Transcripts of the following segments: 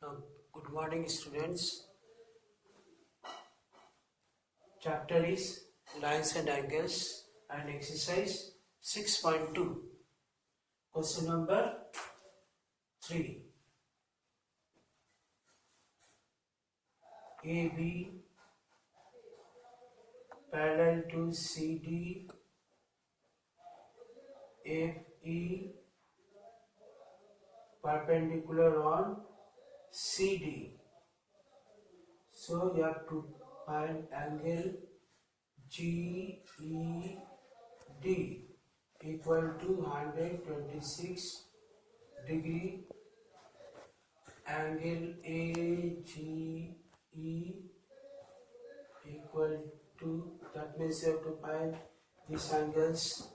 Uh, Good morning, students. Chapter is Lines and Angles and exercise 6.2. Question number 3. AB parallel to CD, FE perpendicular on CD. So you have to find angle GED equal to 126 degree, angle AGE equal to, that means you have to find these angles,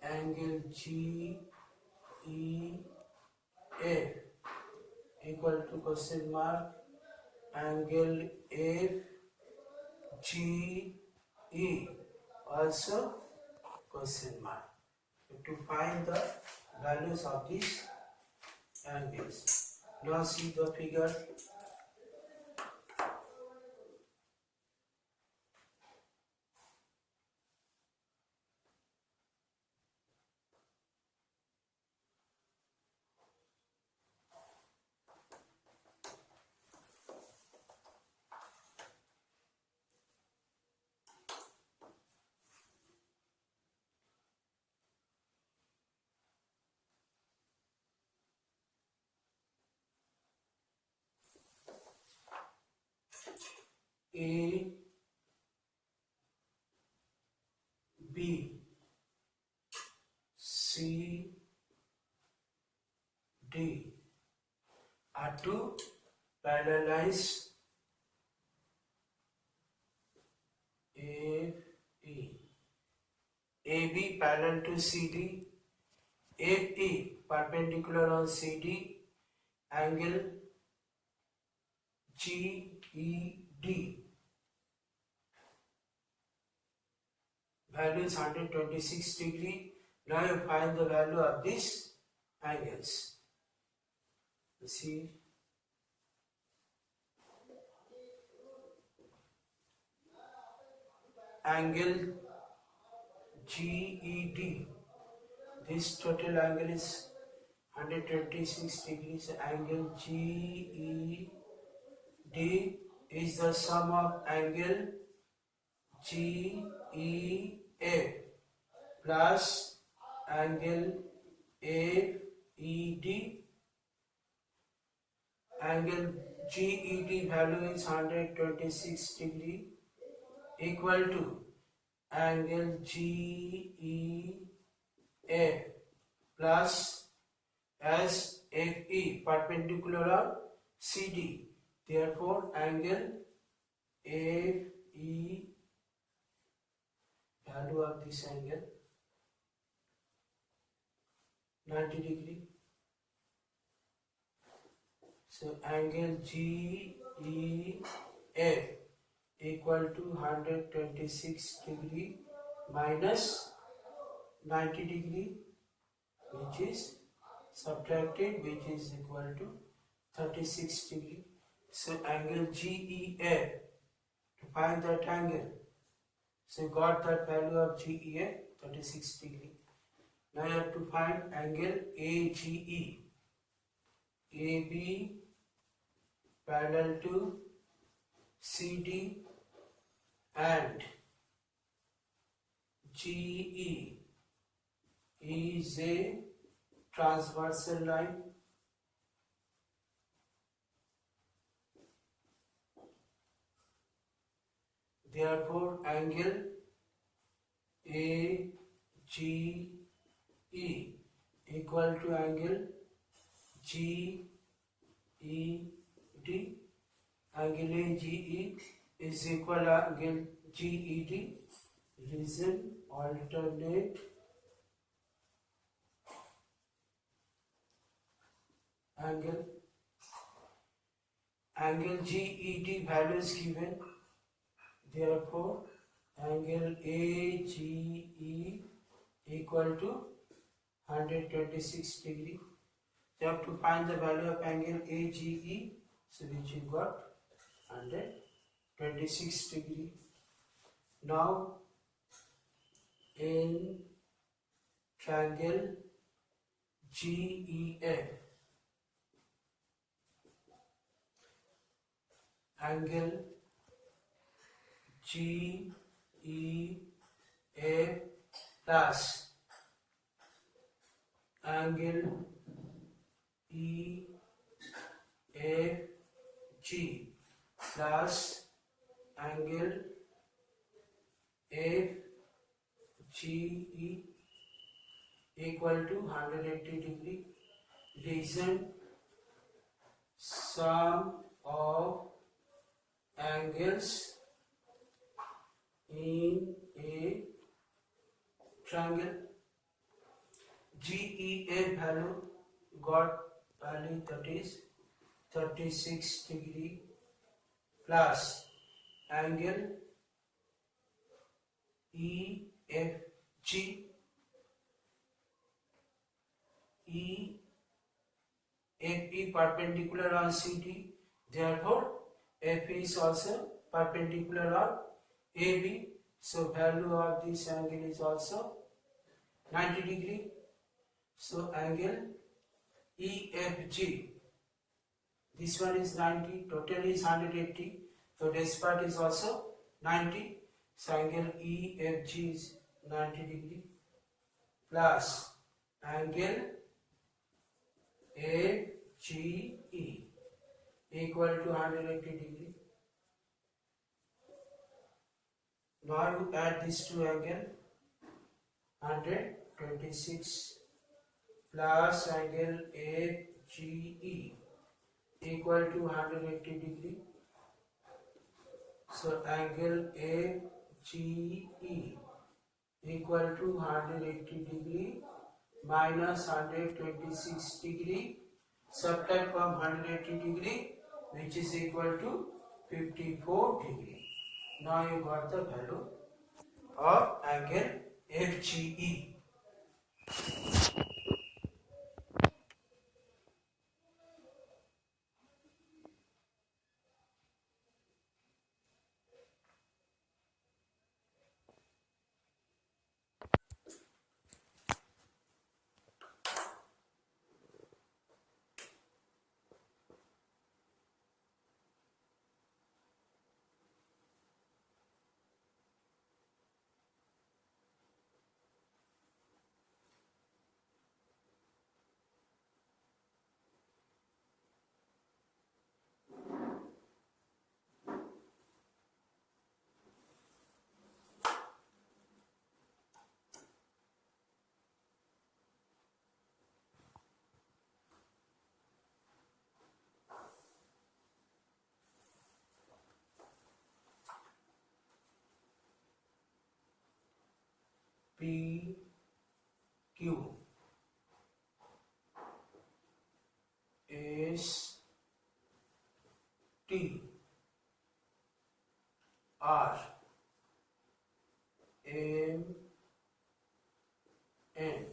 angle GEA equal to question mark angle FGE also question mark. You have to find the values of these angles. Now see the figure. A, B, C, D are to parallelize FE. AB parallel to CD, FE perpendicular on CD, angle GED. Value is 126 degree. Now you find the value of these angles. You see, angle GED. This total angle is 126 degrees. Angle GED is the sum of angle GEA plus angle FED. Angle GED value is 126 degree equal to angle GEA plus as FE perpendicular on CD. Therefore, angle FE, value of this angle 90 degree. So angle GEA equal to 126 degree minus 90 degree, which is subtracted, which is equal to 36 degree. So angle GEA, to find that angle, so you got that value of GEA 36 degree. Now you have to find angle AGE. AB parallel to CD and GE is a transversal line. Therefore, angle AGE equal to angle GED. Angle AGE is equal to angle GED. Reason alternate angle. Angle GED value is given. Therefore, angle AGE equal to 126 degree. You have to find the value of angle AGE. So which you got 126 degree. Now in triangle GEF, angle GEF plus angle EFG plus angle FGE equal to 180 degree. Reason sum of angles in a triangle. GEF value got value, that is 36 degree plus angle EFG. FE perpendicular on CD, therefore FE is also perpendicular on AB. So value of this angle is also 90 degree. So angle EFG, this one is 90, total is 180. So this part is also 90. So angle EFG is 90 degree plus angle FGE equal to 180 degree. Now you add these two angles, 126 plus angle FGE equal to 180 degree. So angle FGE equal to 180 degree minus 126 degree, subtract from 180 degree, which is equal to 54 degree. Now you got the value of angle FGE. PQ S T R M N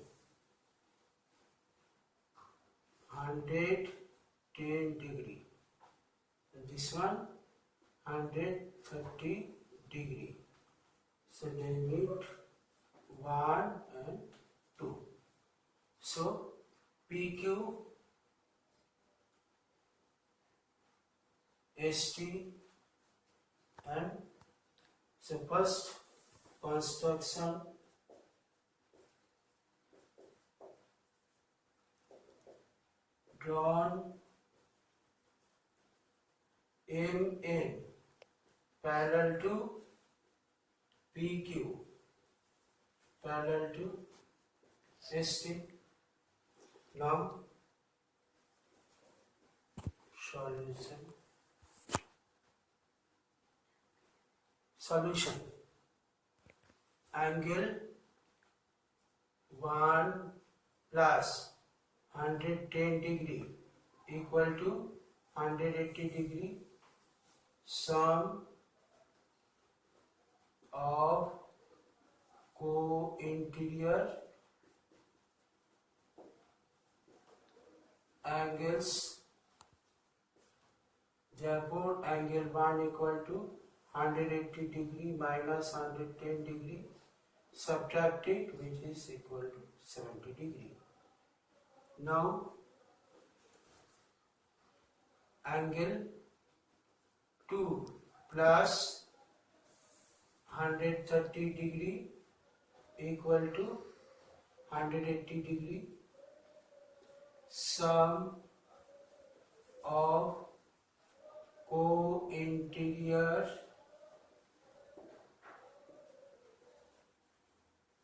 110 degree. This one 130 degree. So they meet 1 and 2. So PQ ST and so first construction drawn MN parallel to PQ parallel to ST. Now solution angle 1 plus 110 degree equal to 180 degree, sum of co-interior angles Therefore, angle 1 equal to 180 degree minus 110 degree. Subtract it, which is equal to 70 degree. Now, angle 2 plus 130 degree equal to 180 degree. Sum of co-interior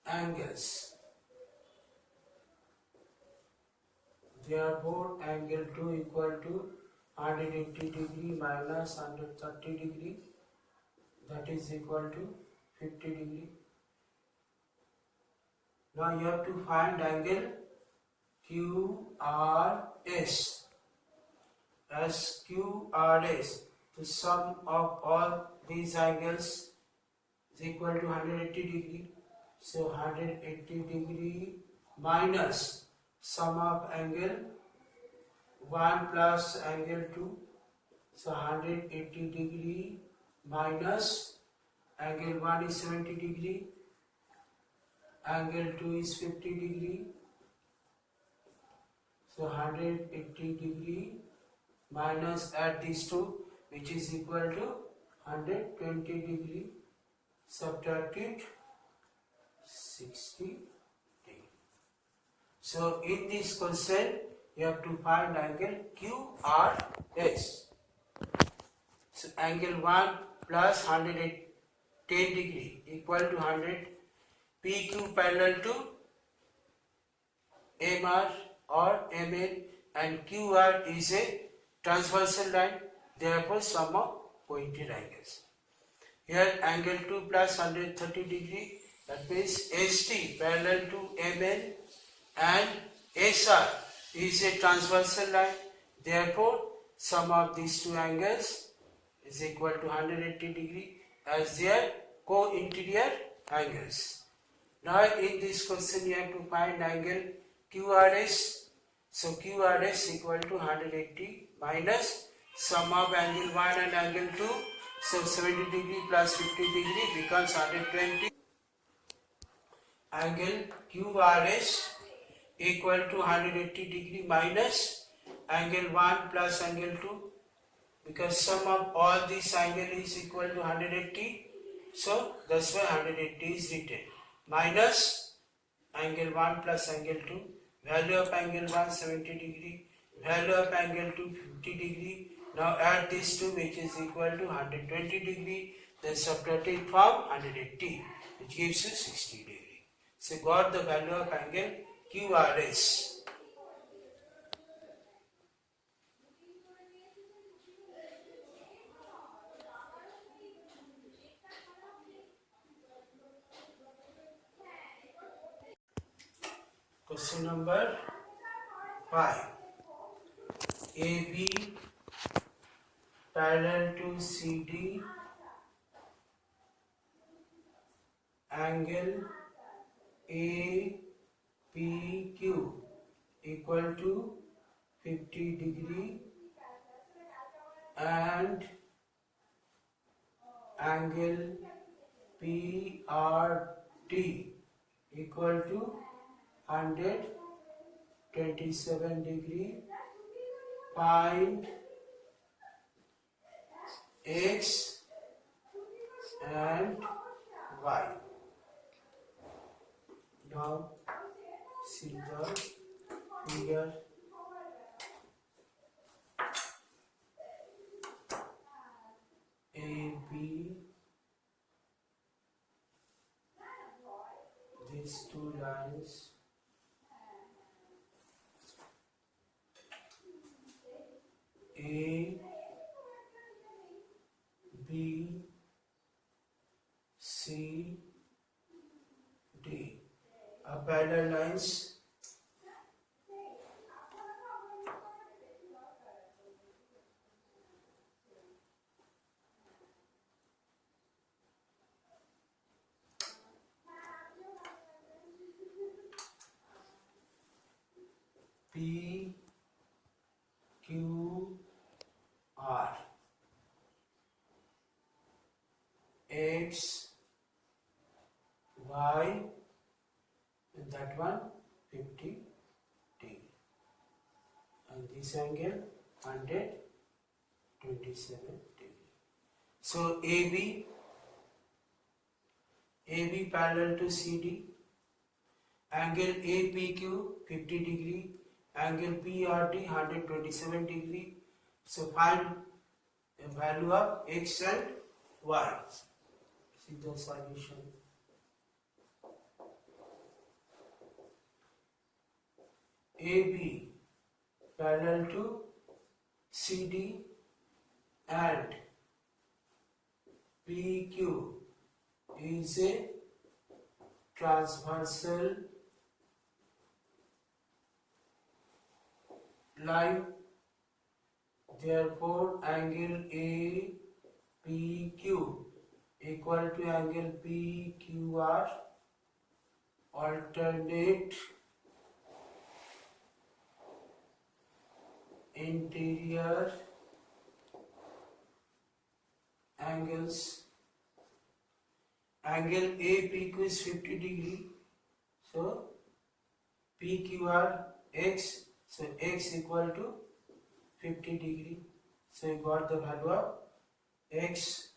angles. Therefore, angle 2 equal to 180 degree minus 130 degree, that is equal to 50 degree. Now you have to find angle QRS. As QRS, the sum of all these angles is equal to 180 degree. So 180 degree minus sum of angle 1 plus angle 2. So 180 degree minus angle 1 is 70 degree, angle 2 is 50 degree. So 180 degree minus, add these two, which is equal to 120 degree. Subtract it, 60 degree. So in this question, you have to find angle QRS. So angle 1 plus 110 degree equal to 100. PQ parallel to MR or MN, and QR is a transversal line, therefore sum of pointed angles. Here angle 2 plus 130 degree, that means ST parallel to MN and SR is a transversal line, therefore sum of these two angles is equal to 180 degree as their co-interior angles. Now in this question you have to find angle QRS. So QRS equal to 180 minus sum of angle 1 and angle 2. So 70 degree plus 50 degree becomes 120. Angle QRS equal to 180 degree minus angle 1 plus angle 2, because sum of all these angles is equal to 180. So that's why 180 is written. Minus angle 1 plus angle 2, value of angle 1 70 degree, value of angle 2 50 degree. Now add these two, which is equal to 120 degree, then subtract it from 180, which gives you 60 degree. So got the value of angle QRS. Question number 5. AB parallel to CD, angle APQ equal to 50 degree, and angle PRT equal to 127 degree. Find X and Y. Now see the figure. AB, these two lines, A, B, C, D are parallel lines. P, Q, R. x, y, and that one 50 degree, and this angle 127 degree. So AB parallel to CD, angle APQ 50 degree, angle PRD 127 degree. So find the value of x and y. See the solution. AB parallel to CD and PQ is a transversal line. Therefore, angle APQ equal to angle PQR, alternate interior angles. Angle APQ is 50 degree, so PQR x, so x equal to 50 degree. So you got the value of x.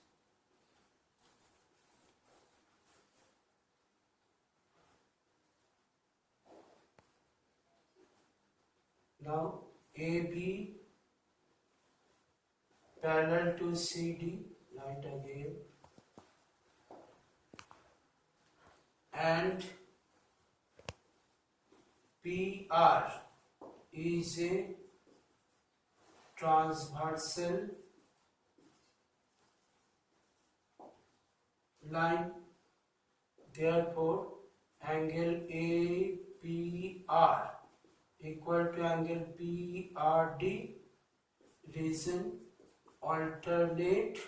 Now AB parallel to CD, write again, and PR is a transversal line. Therefore, angle APR equal to angle PRD, reason alternate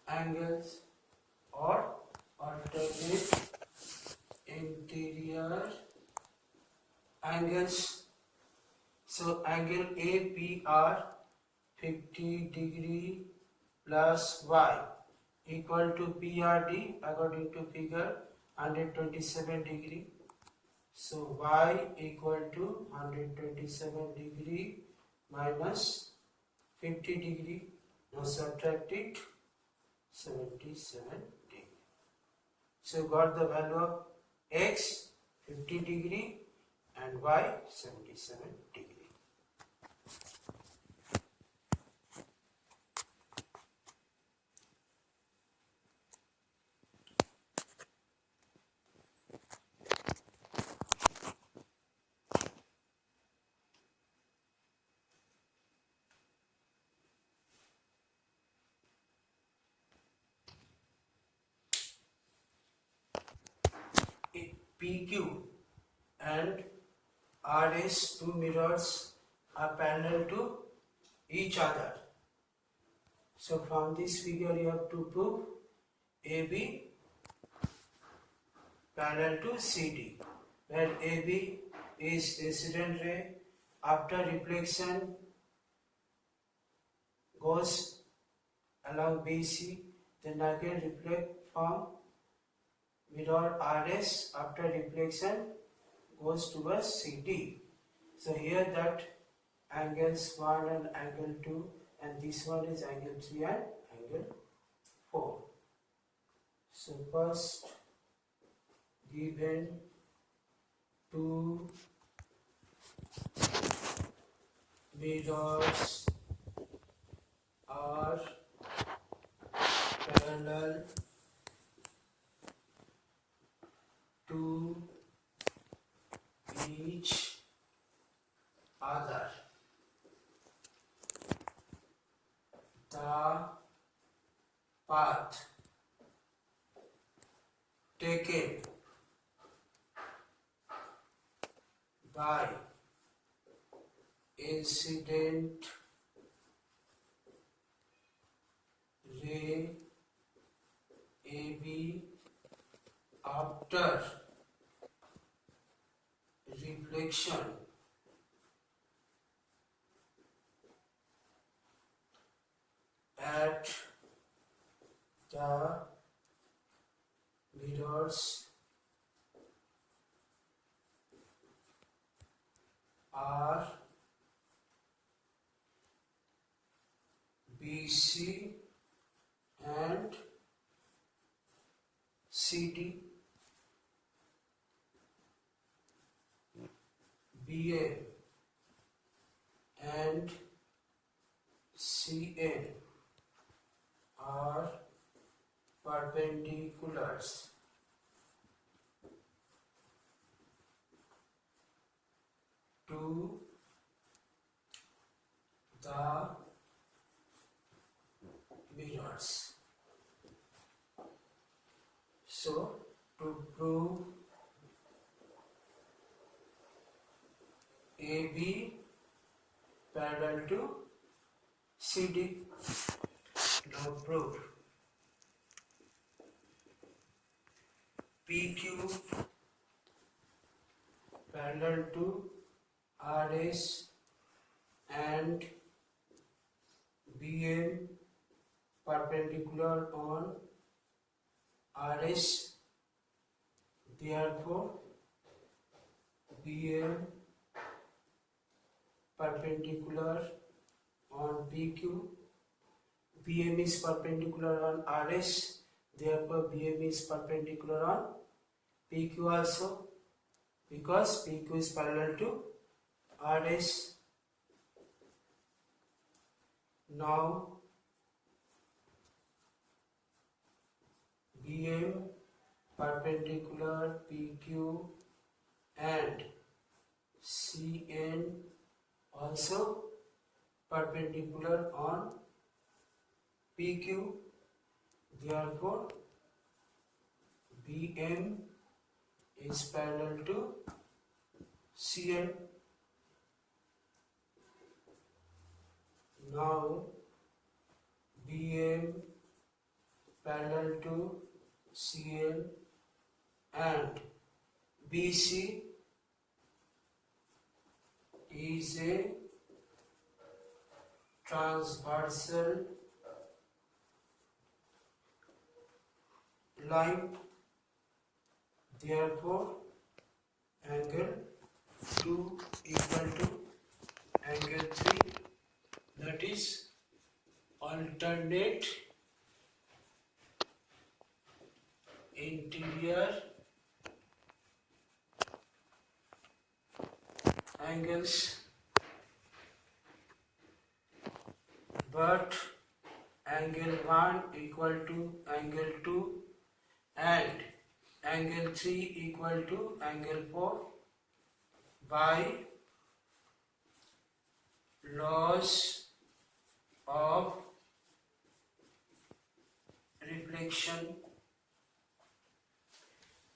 angles or alternate interior angles. So angle APR 50 degree plus y equal to PRD according to figure 127 degree. So y equal to 127 degree minus 50 degree. Now subtract it, 77 degree. So got the value of x 50 degree and y 77 degree. PQ and RS, two mirrors, are parallel to each other. So from this figure you have to prove AB parallel to CD, where AB is incident ray. After reflection goes along BC, then again reflect from mirror RS. After reflection goes towards CD. So here that angles 1 and angle 2, and this one is angle 3 and angle 4. So first given two mirrors are parallel to each other, the path taken by incident ray AB after reflection at the mirrors are BC and CD, BA and CN are perpendiculars to the mirrors. So, to prove AB parallel to CD, now prove PQ parallel to RS and BM perpendicular on RS, therefore BM perpendicular on PQ, BM is perpendicular on RS, therefore BM is perpendicular on PQ also, because PQ is parallel to RS. Now BM perpendicular PQ and CN also perpendicular on PQ, therefore BM is parallel to CN. Now BM parallel to CN and BC is a transversal line, therefore angle 2 equal to angle 3, that is alternate interior angles, but angle 1 equal to angle 2 and angle 3 equal to angle 4 by laws of reflection.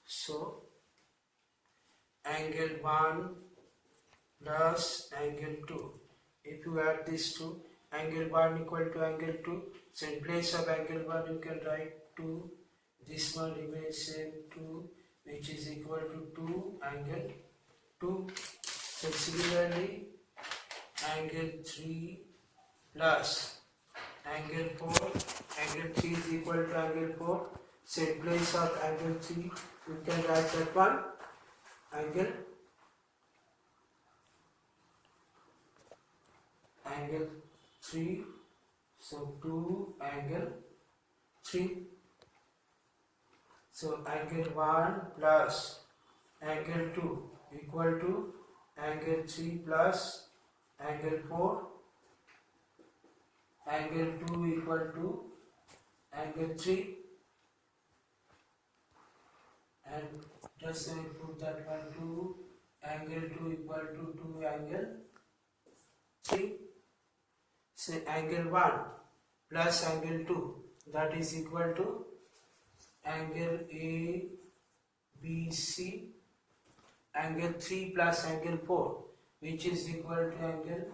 So angle 1 plus angle 2, if you add these two, angle 1 equal to angle 2, so in place of angle 1 you can write 2, this one remains same 2, which is equal to 2 angle 2. So similarly angle 3 plus angle 4, angle 3 is equal to angle 4, so in place of angle 3 you can write that one angle 3, so 2 angle 3, so angle 1 plus angle 2 equal to angle 3 plus angle 4, angle 2 equal to angle 3, and just put that one 2, angle 2 equal to 2 angle 3. So angle 1 plus angle 2, that is equal to angle ABC, angle 3 plus angle 4, which is equal to angle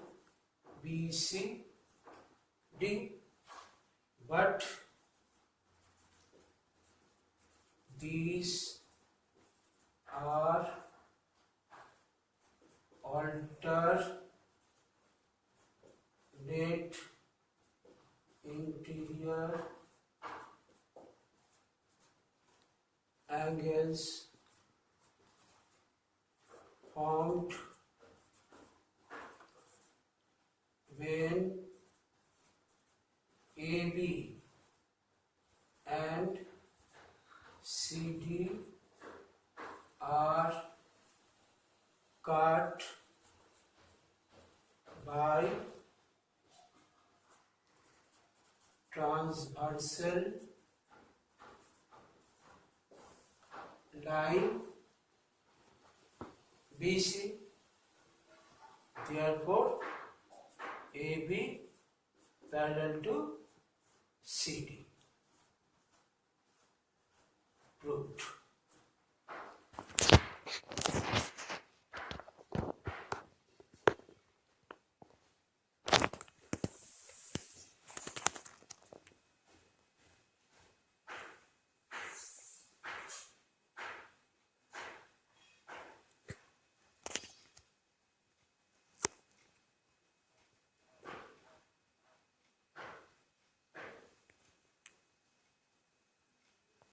BCD, but these are alternate interior here angles formed when AB and CD are cut by transversal line BC. Therefore, AB parallel to CD. Proved.